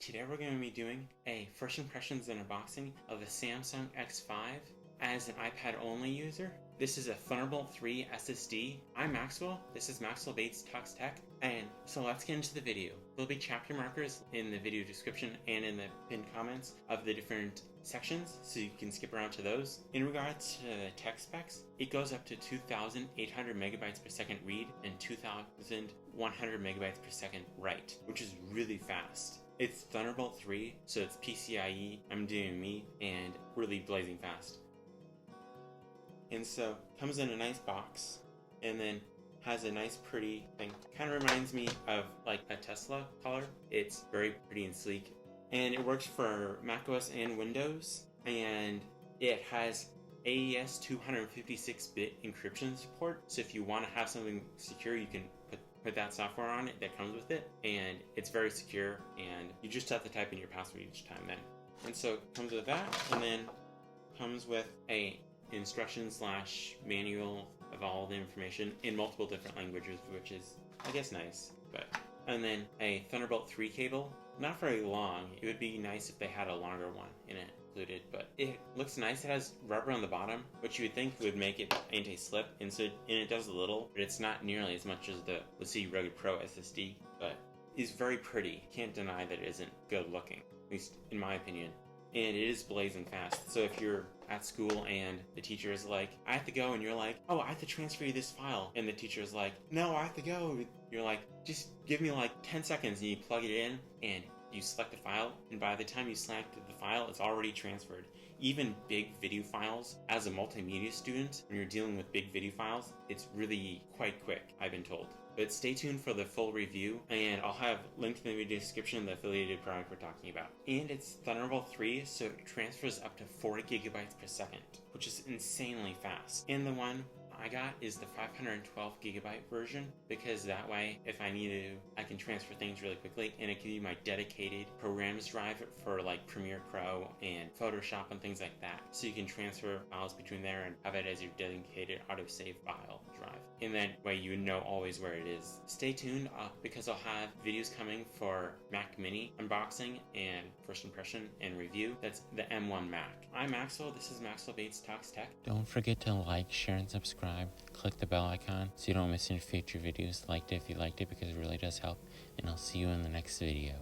Today we're going to be doing a first impressions and unboxing of the Samsung X5 as an iPad only user. This is a Thunderbolt 3 SSD. I'm Maxwell, this is Maxwell Bates Talks Tech, and so let's get into the video. There'll be chapter markers in the video description and in the pinned comments of the different sections, so you can skip around to those. In regards to the tech specs, it goes up to 2,800 megabytes per second read and 2,100 megabytes per second write, which is really fast. It's Thunderbolt 3, so it's PCIE, MDME, and really blazing fast. And so, comes in a nice box, and then has a nice pretty thing. Kind of reminds me of like a Tesla color. It's very pretty and sleek. And it works for macOS and Windows, and it has AES 256-bit encryption support. So if you want to have something secure, you can put that software on it that comes with it, and it's very secure, and you just have to type in your password each time then. And so it comes with that, and then comes with a instruction/manual of all the information in multiple different languages, which is, I guess, nice. And then a Thunderbolt 3 cable, not very long. It would be nice if they had a longer one in it included, but it looks nice. It has rubber on the bottom, which you would think would make it anti-slip, and it does a little, but it's not nearly as much as the LaCie Rugged Pro SSD, but it's very pretty. Can't deny that it isn't good looking, at least in my opinion. And it is blazing fast. So if you're at school and the teacher is like, I have to go, and you're like, oh, I have to transfer you this file, and the teacher is like, no, I have to go, you're like, just give me like 10 seconds, and you plug it in, and you select the file, and by the time you selected the file, it's already transferred. Even big video files, as a multimedia student, when you're dealing with big video files, it's really quite quick, I've been told. But stay tuned for the full review, and I'll have linked in the video description the affiliated product we're talking about. And it's Thunderbolt 3, so it transfers up to 40 gigabytes per second, which is insanely fast. And the one I got is the 512 gigabyte version, because that way, if I need to, I can transfer things really quickly, and it can be my dedicated programs drive for like Premiere Pro and Photoshop and things like that. So you can transfer files between there and have it as your dedicated autosave file drive. And that way you know always where it is. Stay tuned because I'll have videos coming for Mac Mini unboxing and first impression and review. That's the M1 Mac. I'm Maxwell, this is Maxwell Bates Talks Tech. Don't forget to like, share, and subscribe. Click the bell icon so you don't miss any future videos. Like it if you liked it, because it really does help. And I'll see you in the next video.